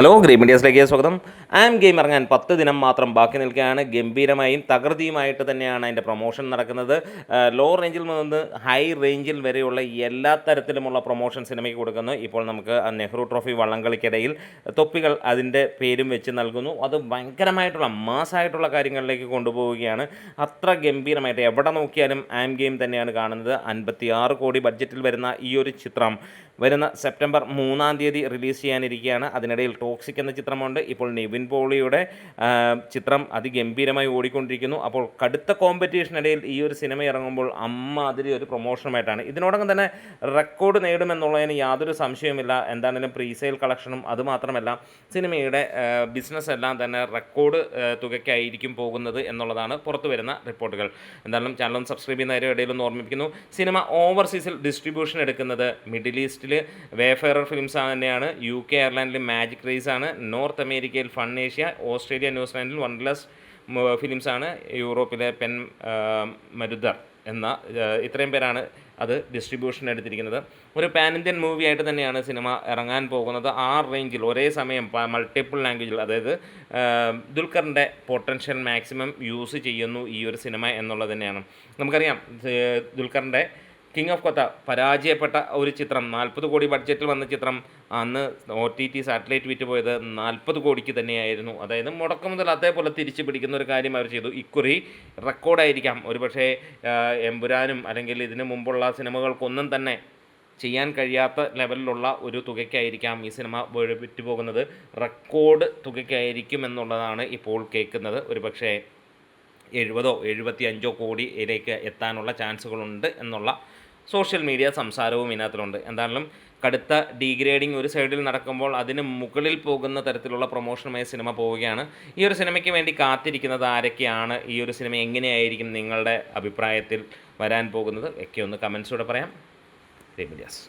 Hello green മീഡിയാസിലേക്ക് സ്വാഗതം. Game ഇറങ്ങാൻ 10 ദിനം മാത്രം ബാക്കി നിൽക്കുകയാണ്. ഗംഭീരമായും തകൃതിയുമായിട്ട് തന്നെയാണ് അതിൻ്റെ പ്രൊമോഷൻ നടക്കുന്നത്. ലോ റേഞ്ചിൽ നിന്ന് ഹൈ റേഞ്ചിൽ വരെയുള്ള എല്ലാ തരത്തിലുമുള്ള പ്രൊമോഷൻ സിനിമയ്ക്ക് കൊടുക്കുന്നു. ഇപ്പോൾ നമുക്ക് നെഹ്റു ട്രോഫി വള്ളംകളിക്കിടയിൽ തൊപ്പികൾ അതിൻ്റെ പേരും വെച്ച് നൽകുന്നു. അത് ഭയങ്കരമായിട്ടുള്ള മാസ്സായിട്ടുള്ള കാര്യങ്ങളിലേക്ക് കൊണ്ടുപോവുകയാണ്. അത്ര ഗംഭീരമായിട്ട് എവിടെ നോക്കിയാലും ഗെയിം തന്നെയാണ് കാണുന്നത്. 56 കോടി ബഡ്ജറ്റിൽ വരുന്ന ഈ ഒരു ചിത്രം വരുന്ന സെപ്റ്റംബർ 3-ാം തീയതി റിലീസ് ചെയ്യാനിരിക്കുകയാണ്. അതിനിടയിൽ ടോക്സിക് എന്ന ചിത്രമുണ്ട്. ഇപ്പോൾ നിവിൻ പോളിയുടെ ചിത്രം അതിഗംഭീരമായി ഓടിക്കൊണ്ടിരിക്കുന്നു. അപ്പോൾ കടുത്ത കോമ്പറ്റീഷനിടയിൽ ഈ ഒരു സിനിമ ഇറങ്ങുമ്പോൾ അതിരി ഒരു പ്രൊമോഷനുമായിട്ടാണ്. ഇതിനോടകം തന്നെ റെക്കോർഡ് നേടുമെന്നുള്ളതിന് യാതൊരു സംശയവുമില്ല. എന്താണെങ്കിലും പ്രീസെയിൽ കളക്ഷനും അതുമാത്രമല്ല സിനിമയുടെ ബിസിനസ് എല്ലാം തന്നെ റെക്കോർഡ് തുകയ്ക്കായിരിക്കും പോകുന്നത് എന്നുള്ളതാണ് പുറത്തു വരുന്ന റിപ്പോർട്ടുകൾ. എന്തായാലും ചാനലും സബ്സ്ക്രൈബ് ചെയ്യുന്നവരുടെ ഇടയിലൊന്ന് ഓർമ്മിപ്പിക്കുന്നു. സിനിമ ഓവർസീസിൽ ഡിസ്ട്രിബ്യൂഷൻ എടുക്കുന്നത് മിഡിൽ ഈസ്റ്റിൽ വേഫെയറർ ഫിലിംസ് തന്നെയാണ്. UK അയർലൻഡിൽ മാജിക് റേസ് ആണ്. നോർത്ത് അമേരിക്കയിൽ ഫൺ ഏഷ്യ, ഓസ്ട്രേലിയ ന്യൂസിലാൻഡിൽ വൺലെസ് ഫിലിംസാണ്. യൂറോപ്പിലെ പെൻ മരുദർ എന്ന ഇത്രയും പേരാണ് അത് ഡിസ്ട്രിബ്യൂഷൻ എടുത്തിരിക്കുന്നത്. ഒരു പാൻ ഇന്ത്യൻ മൂവി ആയിട്ട് തന്നെയാണ് സിനിമ ഇറങ്ങാൻ പോകുന്നത്. ആ റേഞ്ചിൽ ഒരേ സമയം മൾട്ടിപ്പിൾ ലാംഗ്വേജിൽ, അതായത് ദുൽഖറിൻ്റെ പൊട്ടൻഷ്യൽ മാക്സിമം യൂസ് ചെയ്യുന്നു ഈ ഒരു സിനിമ എന്നുള്ളത് തന്നെയാണ്. നമുക്കറിയാം ദുൽഖറിൻ്റെ കിങ് ഓഫ് കൊത്ത പരാജയപ്പെട്ട ഒരു ചിത്രം, 40 കോടി ബഡ്ജറ്റിൽ വന്ന ചിത്രം അന്ന് OTT സാറ്റലൈറ്റ് വിറ്റ് പോയത് 40 കോടിക്ക് തന്നെയായിരുന്നു. അതായത് മുടക്കം മുതൽ അതേപോലെ തിരിച്ചു പിടിക്കുന്ന ഒരു കാര്യം അവർ ചെയ്തു. ഇക്കുറി റെക്കോർഡായിരിക്കാം. ഒരുപക്ഷെ എമ്പുരാനും അല്ലെങ്കിൽ ഇതിനു മുമ്പുള്ള സിനിമകൾക്കൊന്നും തന്നെ ചെയ്യാൻ കഴിയാത്ത ലെവലിലുള്ള ഒരു തുകയ്ക്കായിരിക്കാം ഈ സിനിമ വിറ്റുപോകുന്നത്. റെക്കോർഡ് തുകയ്ക്കായിരിക്കും എന്നുള്ളതാണ് ഇപ്പോൾ കേൾക്കുന്നത്. ഒരുപക്ഷെ 70-75 കോടിയിലേക്ക് എത്താനുള്ള ചാൻസുകളുണ്ട് എന്നുള്ള സോഷ്യൽ മീഡിയ സംസാരവും ഇതിനകത്തുണ്ട്. എന്തായാലും കടുത്ത ഡീഗ്രേഡിങ് ഒരു സൈഡിൽ നടക്കുമ്പോൾ അതിന് മുകളിൽ പോകുന്ന തരത്തിലുള്ള പ്രൊമോഷനുമായി സിനിമ പോവുകയാണ്. ഈ ഒരു സിനിമയ്ക്ക് വേണ്ടി കാത്തിരിക്കുന്നത് ആരൊക്കെയാണ്? ഈ ഒരു സിനിമ എങ്ങനെയായിരിക്കും നിങ്ങളുടെ അഭിപ്രായത്തിൽ വരാൻ പോകുന്നത് ഒക്കെ ഒന്ന് കമൻസിലൂടെ പറയാം. Green medias.